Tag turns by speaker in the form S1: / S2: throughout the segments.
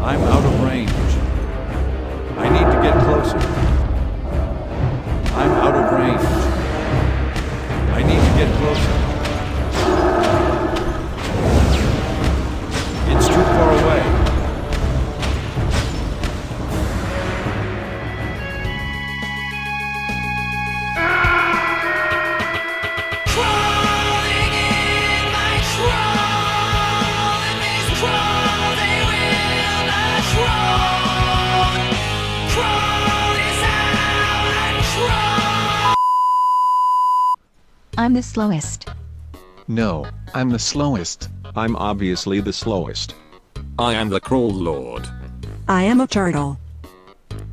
S1: I'm out of range. I need to get closer. I'm out of range. I need to get closer. It's too far away.
S2: Crawling in my troll, and these crawl, they will not crawl. Crawl is how I crawl.
S3: I'm the slowest.
S4: No, I'm the slowest.
S5: I'm obviously the slowest.
S6: I am the crawl lord.
S7: I am a turtle.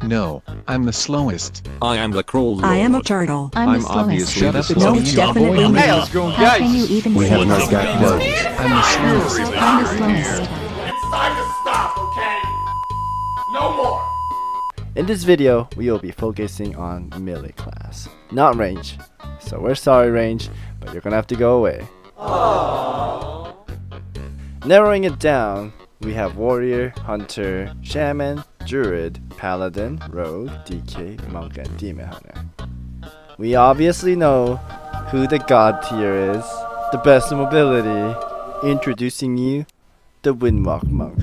S4: No, I'm the slowest.
S6: I am the crawl lord.
S7: I am a turtle.
S3: I'm
S5: I'm
S3: the slowest.
S5: obviously
S4: Shut
S5: the
S4: up, it's
S7: No,
S4: me,
S5: slowest.
S7: definitely
S4: boy.
S7: me.
S1: Hey, let's go,
S3: How can
S1: guys.
S3: you even
S5: We
S3: say
S5: have no
S3: that?
S5: got
S4: No,
S5: words.
S4: I'm the slowest.
S3: I'm the slowest.
S2: It's time to stop, okay? No more.
S8: In this video, we will be focusing on melee class, not range. So we're sorry range, but you're gonna have to go away. Narrowing it down, we have warrior, hunter, shaman, druid, paladin, rogue, DK, monk, and demon hunter. We obviously know who the god tier is, the best in mobility. Introducing you, the Windwalk monk.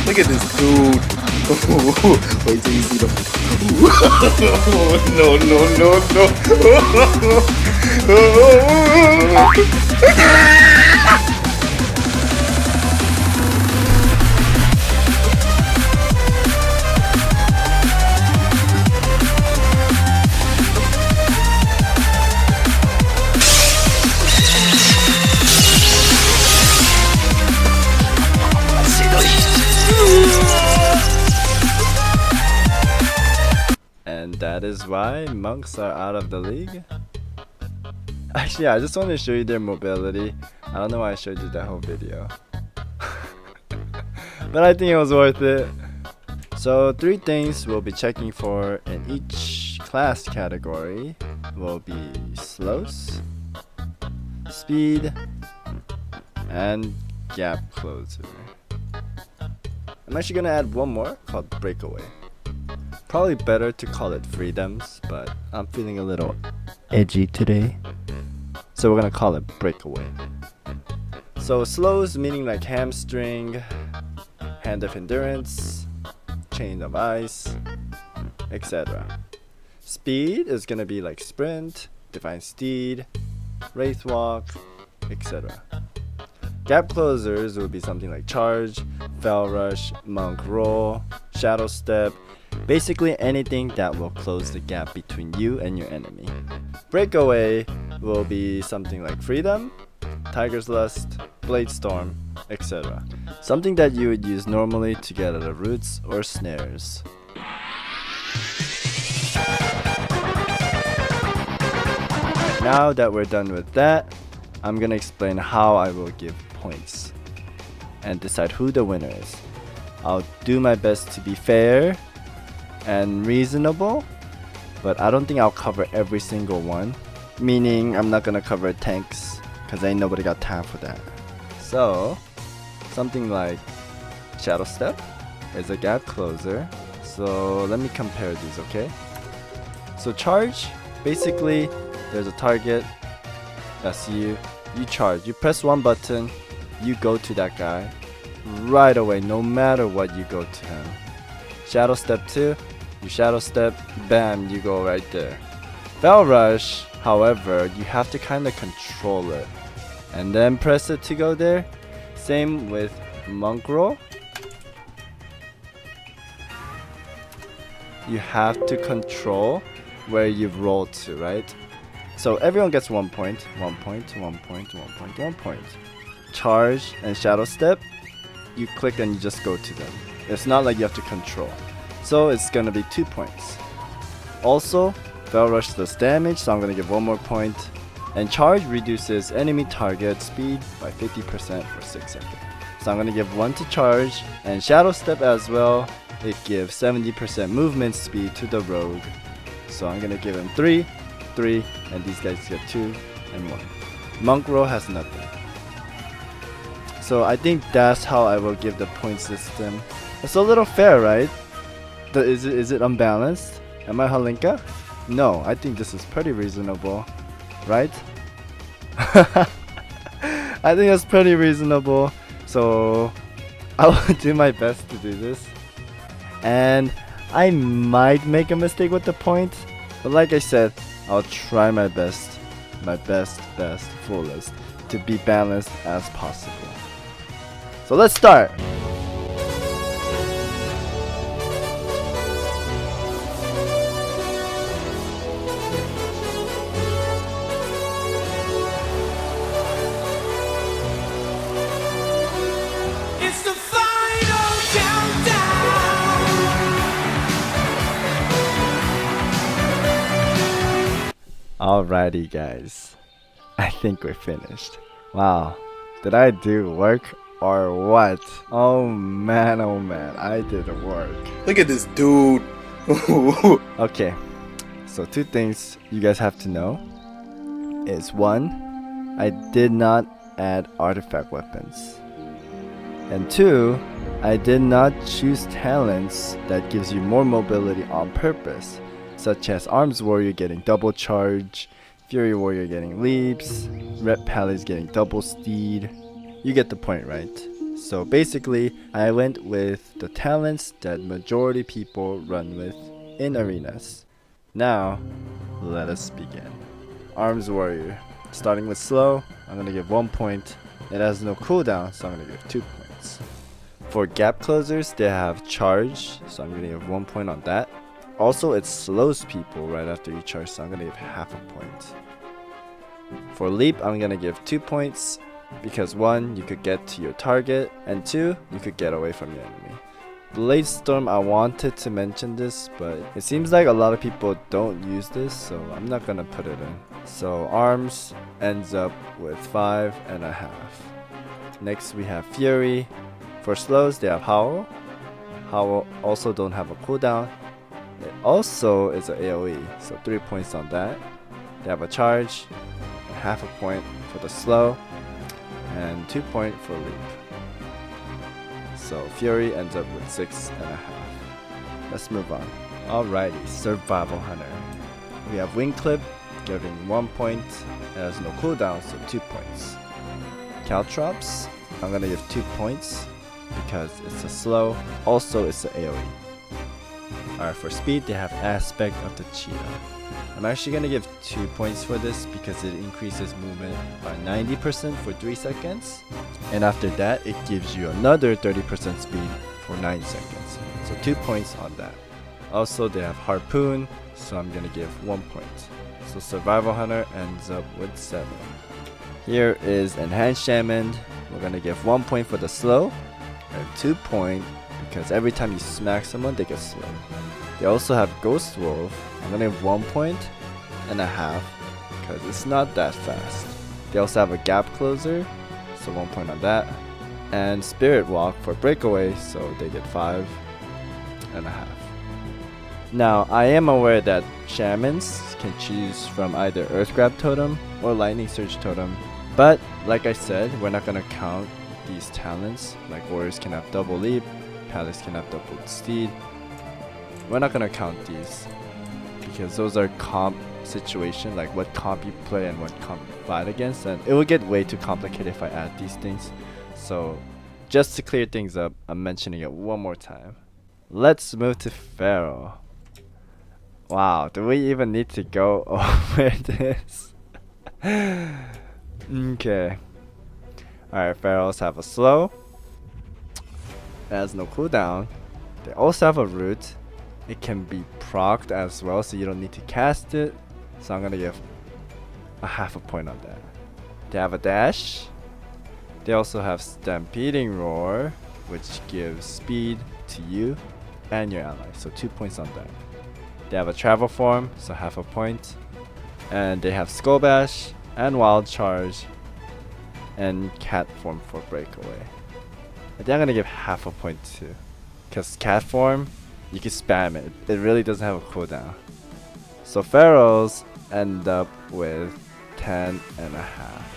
S9: Look at this dude. Wait till you see the. No, no, no, no.
S8: And that is why monks are out of the league. Actually, yeah, I just want to show you their mobility. I don't know why I showed you that whole video. But I think it was worth it. So 3 things we'll be checking for in each class category will be slows, speed, and gap closer. I'm actually gonna add one more called breakaway. Probably better to call it freedoms, but I'm feeling a little edgy today, so we're gonna call it breakaway. So slows meaning like hamstring, hand of endurance, chain of ice, etc. Speed is gonna be like sprint, divine steed, wraith walk, etc. Gap closers will be something like charge, fell rush, monk roll, shadow step, Basically anything that will close the gap between you and your enemy. Breakaway will be something like Freedom, Tiger's Lust, Blade Storm, etc. Something that you would use normally to get at the roots or snares. Now that we're done with that, I'm gonna explain how I will give points and decide who the winner is. I'll do my best to be fair and reasonable, but I don't think I'll cover every single one. Meaning I'm not gonna cover tanks, cause ain't nobody got time for that. So, something like Shadow Step is a gap closer. So let me compare these, okay? So charge, basically there's a target, that's you charge, you press one button, you go to that guy, right away, no matter what you go to him. Shadow Step 2, you Shadow Step, bam, you go right there. Bell Rush, however, you have to kind of control it and then press it to go there. Same with Monk Roll. You have to control where you've rolled to, right? So everyone gets 1 point, 1 point, 1 point, 1 point, 1 point. Charge and Shadow Step, you click and you just go to them. It's not like you have to control. So it's gonna be 2 points. Also, Bell Rush does damage, so I'm gonna give 1 more point. And Charge reduces enemy target speed by 50% for 6 seconds. So I'm gonna give 1 to Charge, and Shadow Step as well. It gives 70% movement speed to the Rogue. So I'm gonna give him 3, 3, and these guys get 2 and 1. Monk Roll has nothing. So I think that's how I will give the point system. It's a little fair, right? Is it unbalanced? Am I Halinka? No, I think this is pretty reasonable, right? I think that's pretty reasonable. So I will do my best to do this. And I might make a mistake with the point, but like I said, I'll try my best, fullest, to be balanced as possible. So let's start!
S2: It's the final countdown.
S8: Alrighty guys, I think we're finished. Wow, did I do work or what? Oh man, I did work.
S9: Look at this dude.
S8: Okay, so 2 things you guys have to know is 1, I did not add artifact weapons. And 2, I did not choose talents that gives you more mobility on purpose, such as Arms Warrior getting double charge, Fury Warrior getting leaps, Red Paladin getting double steed. You get the point, right? So basically, I went with the talents that majority people run with in arenas. Now, let us begin. Arms Warrior. Starting with slow, I'm gonna give 1 point. It has no cooldown, so I'm gonna give 2 points. For gap closers, they have charge, so I'm gonna give 1 point on that. Also, it slows people right after you charge, so I'm gonna give half a point. For leap, I'm gonna give 2 points, because 1, you could get to your target, and 2, you could get away from your enemy. Blade Storm, I wanted to mention this, but it seems like a lot of people don't use this, so I'm not gonna put it in. So Arms ends up with 5.5. Next we have Fury. For slows, they have Howl. Howl also don't have a cooldown. It also is an AoE, so 3 points on that. They have a charge, and half a point for the slow, and 2 points for leap. So Fury ends up with 6.5. Let's move on. Alrighty, Survival Hunter. We have Wing Clip, giving 1 point. It has no cooldown, so 2 points. Caltrops, I'm gonna give 2 points because it's a slow. Also, it's an AoE. Alright, for speed, they have Aspect of the Cheetah. I'm actually gonna give 2 points for this because it increases movement by 90% for 3 seconds. And after that, it gives you another 30% speed for 9 seconds. So 2 points on that. Also, they have Harpoon, so I'm gonna give 1 point. So Survival Hunter ends up with 7. Here is Enhanced Shaman. We're gonna give 1 point for the slow, and 2 point because every time you smack someone, they get slow. They also have Ghost Wolf. I'm gonna give 1 point and a half because it's not that fast. They also have a Gap Closer, so 1 point on that. And Spirit Walk for Breakaway, so they get 5 and a half. Now, I am aware that Shamans can choose from either Earth Grab Totem or Lightning Surge Totem, but like I said, we're not gonna count these talents. Like Warriors can have Double Leap, Paladins can have Double Steed. We're not gonna count these because those are comp situation, like what comp you play and what comp you fight against, and it would get way too complicated if I add these things. So just to clear things up, I'm mentioning it one more time. Let's move to Pharaoh. Wow, do we even need to go over this? Okay. Alright, Pharaohs have a slow. It has no cooldown. They also have a root. It can be procced as well, so you don't need to cast it. So I'm gonna give a half a point on that. They have a dash. They also have Stampeding Roar, which gives speed to you and your ally, so 2 points on that. They have a Travel Form, so half a point. And they have Skull Bash and Wild Charge and Cat Form for Breakaway. I think I'm gonna give half a point too, because Cat Form, you can spam it. It really doesn't have a cooldown. So Pharaohs end up with 10 and a half.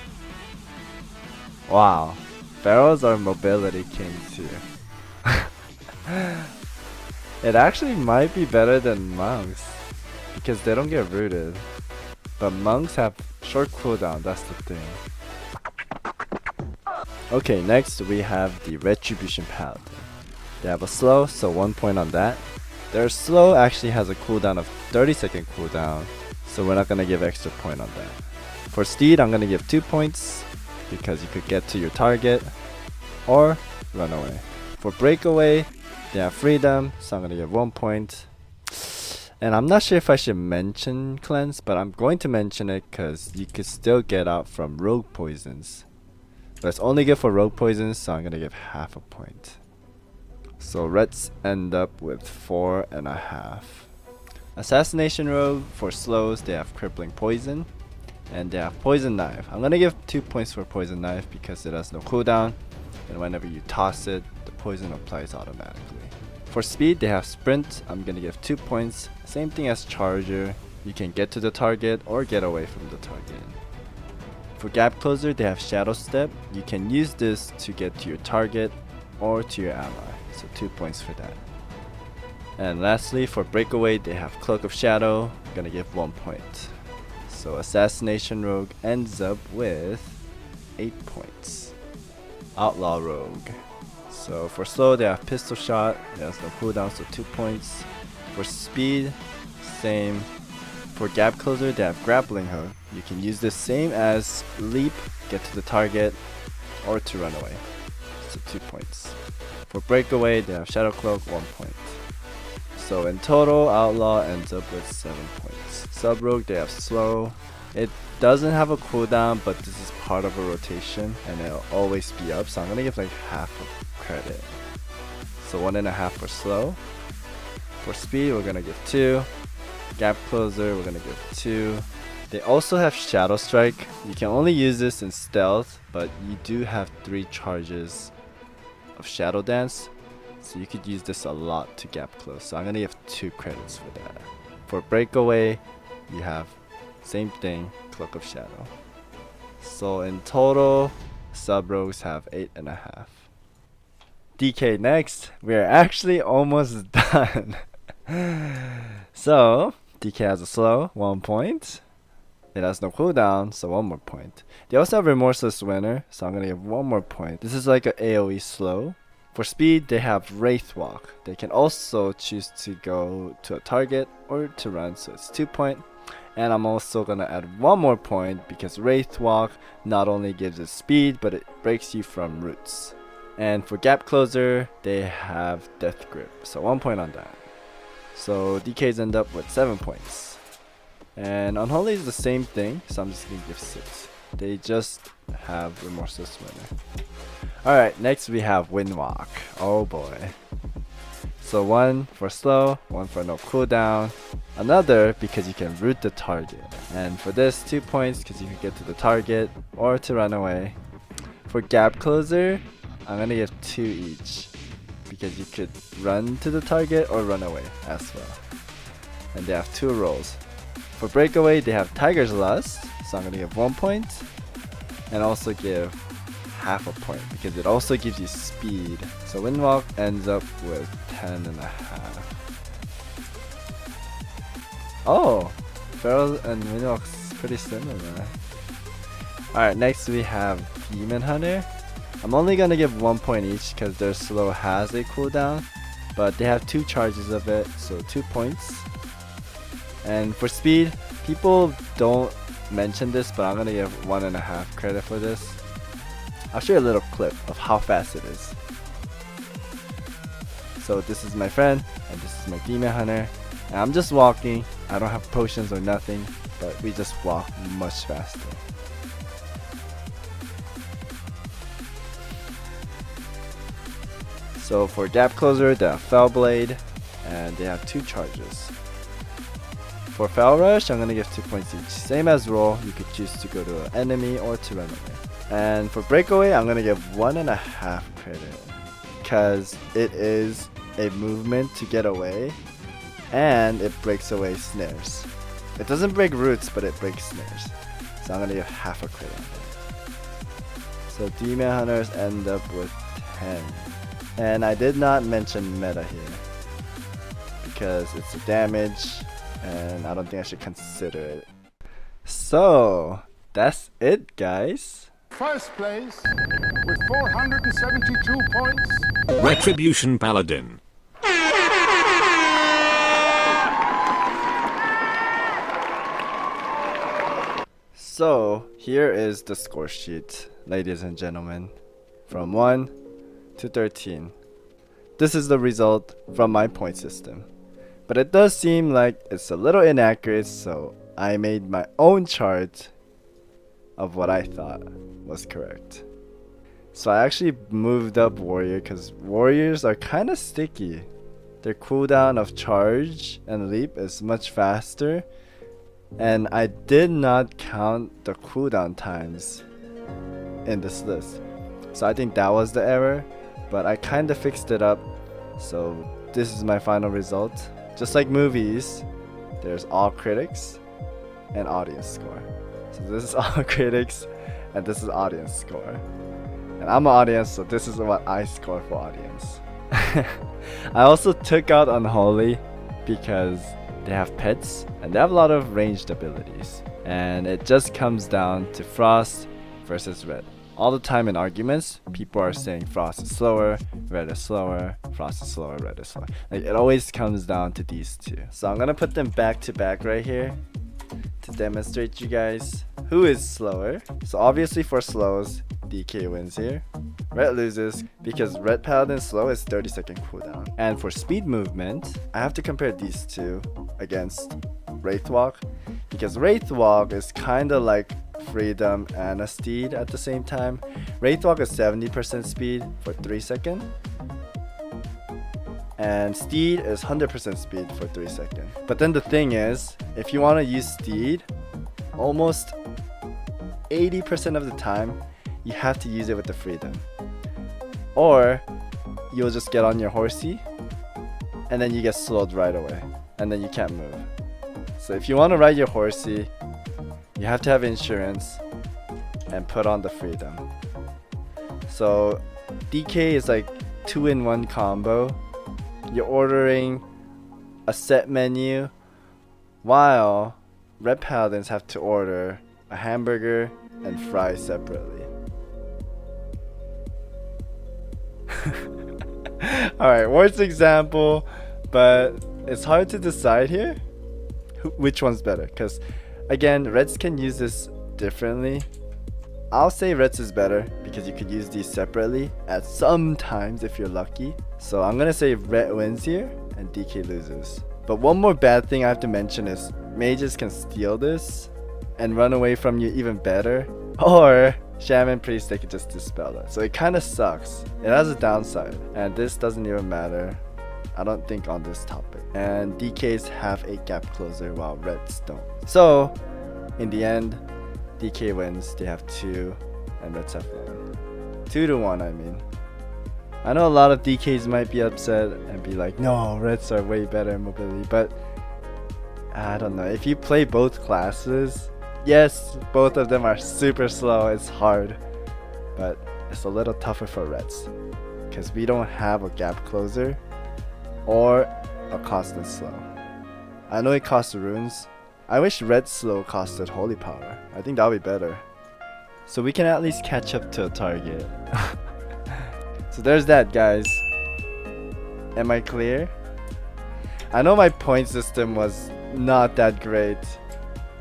S8: Wow, Pharaohs are mobility kings here. It actually might be better than monks because they don't get rooted, but monks have short cooldown, that's the thing. Okay, next we have the Retribution Paladin. They have a slow, so 1 point on that. Their slow actually has a cooldown of 30-second cooldown, so we're not gonna give extra point on that. For Steed, I'm gonna give 2 points because you could get to your target or run away. For Breakaway, they have Freedom, so I'm gonna give 1 point. And I'm not sure if I should mention Cleanse, but I'm going to mention it because you could still get out from Rogue Poisons. But it's only good for Rogue Poisons, so I'm gonna give half a point. So Reds end up with 4 and a half. Assassination Rogue, for slows, they have Crippling Poison. And they have Poison Knife. I'm gonna give 2 points for Poison Knife because it has no cooldown. And whenever you toss it, the poison applies automatically. For speed, they have Sprint. I'm gonna give 2 points. Same thing as Charger. You can get to the target or get away from the target. For Gap Closer, they have Shadow Step. You can use this to get to your target or to your ally. So 2 points for that. And lastly, for Breakaway, they have Cloak of Shadow. I'm gonna give 1 point. So Assassination Rogue ends up with 8 points. Outlaw Rogue. So for slow, they have Pistol Shot. It has no cooldown, so 2 points. For speed, same. For Gap Closer, they have Grappling Hook. You can use this same as Leap, get to the target, or to run away. So 2 points. For Breakaway, they have Shadow Cloak, 1 point. So in total, Outlaw ends up with 7 points. Sub Rogue, they have Slow. It doesn't have a cooldown, but this is part of a rotation and it'll always be up, so I'm gonna give like half a credit. So 1.5 for slow. For speed, we're gonna give 2. Gap Closer, we're gonna give 2. They also have Shadow Strike. You can only use this in stealth, but you do have 3 charges of Shadow Dance, so you could use this a lot to gap close. So I'm gonna give 2 credits for that. For Breakaway, you have same thing, Cloak of Shadow. So in total, sub rogues have 8.5. DK next. We're actually almost done. So DK has a slow, 1 point. It has no cooldown, so 1 more point. They also have Remorseless Winner, so I'm gonna give 1 more point. This is like a AoE slow. For speed, they have Wraith Walk. They can also choose to go to a target or to run, so it's 2 point. And I'm also gonna add 1 more point because Wraith Walk not only gives it speed, but it breaks you from roots. And for Gap Closer, they have Death Grip, so 1 point on that. So DKs end up with 7 points. And Unholy is the same thing, so I'm just gonna give 6. They just have Remorseless Winner. Alright, next we have Windwalk. Oh boy. So 1 for slow, 1 for no cooldown, another because you can root the target. And for this, 2 points because you can get to the target or to run away. For Gap Closer, I'm gonna give 2 each because you could run to the target or run away as well. And they have 2 rolls. For Breakaway, they have Tiger's Lust, so I'm gonna give 1 point and also give half a point because it also gives you speed. So Windwalk ends up with 10.5. Oh, Feral and Windwalk's pretty similar. Alright, next we have Demon Hunter. I'm only gonna give 1 point each because their slow has a cooldown, but they have 2 charges of it, so 2 points. And for speed, people don't mention this, but I'm gonna give 1.5 credit for this. I'll show you a little clip of how fast it is. So this is my friend, and this is my Demon Hunter. And I'm just walking, I don't have potions or nothing, but we just walk much faster. So for Gap Closer, they have Fell Blade, and they have 2 charges. For Fell Rush, I'm gonna give 2 points each. Same as roll, you could choose to go to an enemy or to run away. And for Breakaway, I'm gonna give 1.5 credit because it is a movement to get away, and it breaks away snares. It doesn't break roots, but it breaks snares. So I'm gonna give half a credit on that. So Demon Hunters end up with 10. And I did not mention meta here because it's a damage and I don't think I should consider it. So that's it, guys.
S10: First place with 472 points.
S6: Retribution Paladin.
S8: So here is the score sheet, ladies and gentlemen, from 1 to 13. This is the result from my point system. But it does seem like it's a little inaccurate, so I made my own chart of what I thought was correct. So I actually moved up Warrior because Warriors are kind of sticky. Their cooldown of charge and leap is much faster, and I did not count the cooldown times in this list. So I think that was the error, but I kind of fixed it up. So this is my final result. Just like movies, there's all critics and audience score. So this is all critics and this is audience score. And I'm an audience, so this is what I score for audience. I also took out Unholy because they have pets and they have a lot of ranged abilities. And it just comes down to Frost versus Red. All the time in arguments, people are saying Frost is slower, Red is slower, Frost is slower, Red is slower. Like, it always comes down to these two. So I'm gonna put them back to back right here to demonstrate you guys who is slower. So obviously for slows, DK wins here. Red loses because Red Paladin's slow is 30-second cooldown. And for speed movement, I have to compare these two against Wraithwalk because Wraithwalk is kind of like Freedom and a Steed at the same time. Wraithwalk is 70% speed for 3 seconds. And Steed is 100% speed for 3 seconds. But then the thing is, if you want to use Steed, almost 80% of the time, you have to use it with the Freedom. Or you'll just get on your horsey and then you get slowed right away and then you can't move. So if you want to ride your horsey, you have to have insurance and put on the Freedom. So DK is like 2-in-1 combo. You're ordering a set menu while Red Paladins have to order a hamburger and fries separately. Alright, worst example, but it's hard to decide here which one's better because again, Reds can use this differently. I'll say Reds is better because you could use these separately at some times if you're lucky. So I'm gonna say Red wins here and DK loses. But one more bad thing I have to mention is mages can steal this and run away from you even better. Or shaman priest, they could just dispel it. So it kind of sucks. It has a downside. And this doesn't even matter, I don't think, on this topic. And DKs have a gap closer while reds don't. So in the end, DK wins. They have 2 and reds have 1. 2 to 1, I mean. I know a lot of DKs might be upset and be like, no, reds are way better in mobility, but I don't know. If you play both classes, yes, both of them are super slow. It's hard, but it's a little tougher for reds because we don't have a gap closer or a constant slow. I know it costs runes. I wish red slow costed holy power. I think that would be better. So we can at least catch up to a target. So there's that, guys. Am I clear? I know my point system was not that great.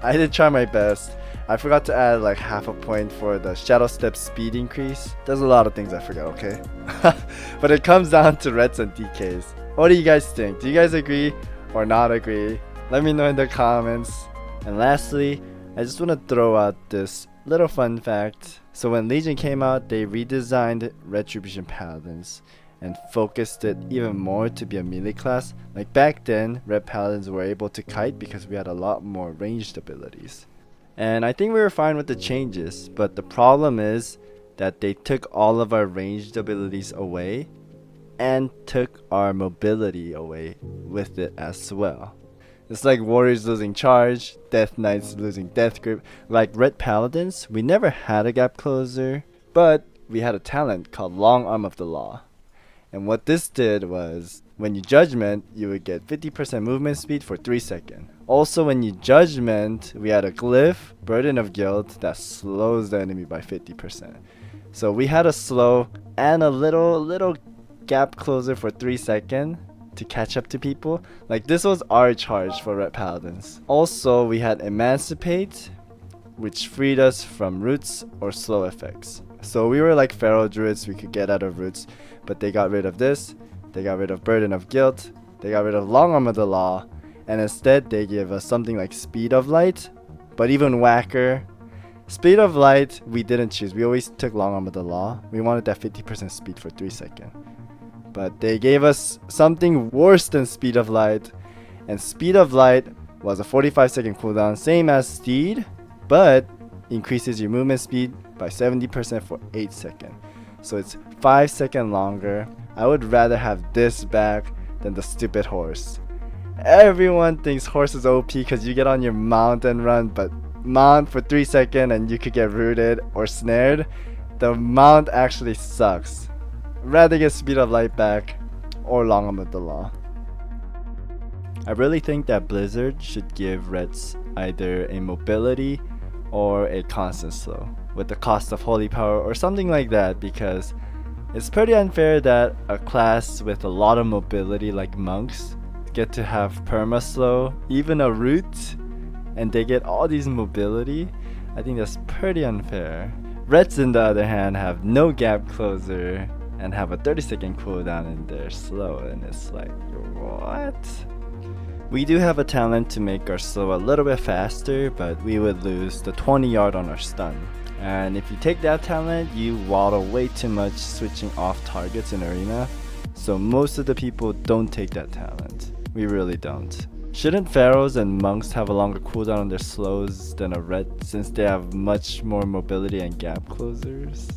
S8: I did try my best. I forgot to add like half a point for the shadow step speed increase. There's a lot of things I forgot, okay? But it comes down to reds and DKs. What do you guys think? Do you guys agree or not agree? Let me know in the comments. And lastly, I just want to throw out this little fun fact. So when Legion came out, they redesigned Retribution Paladins and focused it even more to be a melee class. Like back then, Red Paladins were able to kite because we had a lot more ranged abilities. And I think we were fine with the changes, but the problem is that they took all of our ranged abilities away and took our mobility away with it as well. It's like warriors losing charge, death knights losing death grip. Like red paladins, we never had a gap closer, but we had a talent called long arm of the law. And what this did was, when you judgment, you would get 50% movement speed for 3 seconds. Also when you judgment, we had a glyph, burden of guilt, that slows the enemy by 50%. So we had a slow and a little gap closer for 3 seconds to catch up to people. Like this was our charge for red paladins. Also we had emancipate, which freed us from roots or slow effects. So we were like feral druids, we could get out of roots, but they got rid of this, they got rid of burden of guilt, they got rid of long arm of the law, and instead they gave us something like speed of light, but even whacker. Speed of light we didn't choose, we always took long arm of the law. We wanted that 50% speed for 3 seconds. But they gave us something worse than speed of light, and speed of light was a 45-second cooldown, same as steed, but increases your movement speed by 70% for 8 seconds. So it's 5 seconds longer. I would rather have this back than the stupid horse. Everyone thinks horse is OP because you get on your mount and run, but mount for 3 seconds and you could get rooted or snared. The mount actually sucks. Rather get speed of light back or long arm of the law. I really think that Blizzard should give reds either a mobility or a constant slow with the cost of holy power or something like that, because it's pretty unfair that a class with a lot of mobility like monks get to have perma slow, even a root, and they get all these mobility. I think that's pretty unfair. Reds on the other hand have no gap closer and have a 30-second cooldown in their slow, and it's like, what? We do have a talent to make our slow a little bit faster, but we would lose the 20 yard on our stun. And if you take that talent, you waddle way too much switching off targets in arena. So most of the people don't take that talent. We really don't. Shouldn't pharaohs and monks have a longer cooldown on their slows than a red, since they have much more mobility and gap closers?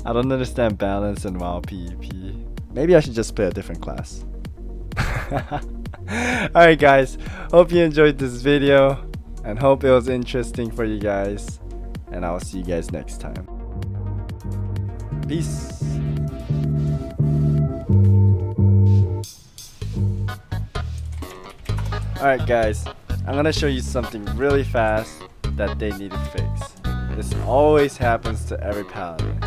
S8: I don't understand balance in WoW PvP. Maybe I should just play a different class. Alright guys, hope you enjoyed this video and hope it was interesting for you guys, and I'll see you guys next time. Peace. Alright guys, I'm gonna show you something really fast that they need to fix. This always happens to every paladin.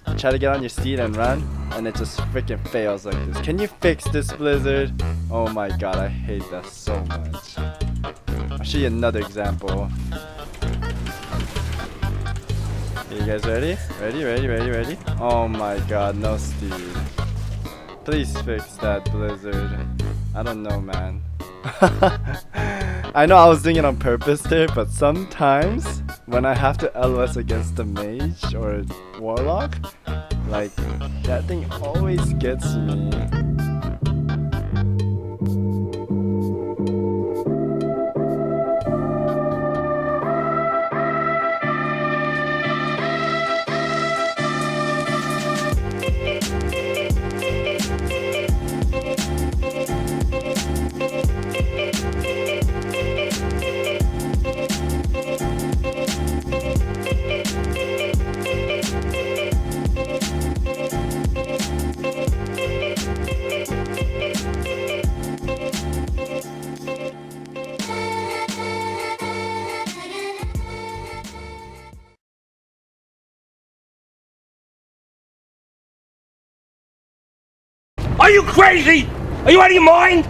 S8: You try to get on your steed and run, and it just freaking fails like this. Can you fix this, Blizzard? Oh my god, I hate that so much. I'll show you another example. Okay, you guys ready? Ready? Oh my god, no steed. Please fix that, Blizzard. I don't know, man. I know I was doing it on purpose there, but sometimes when I have to LOS against the mage or warlock, like that thing always gets me.
S2: Are you crazy? Are you out of your mind?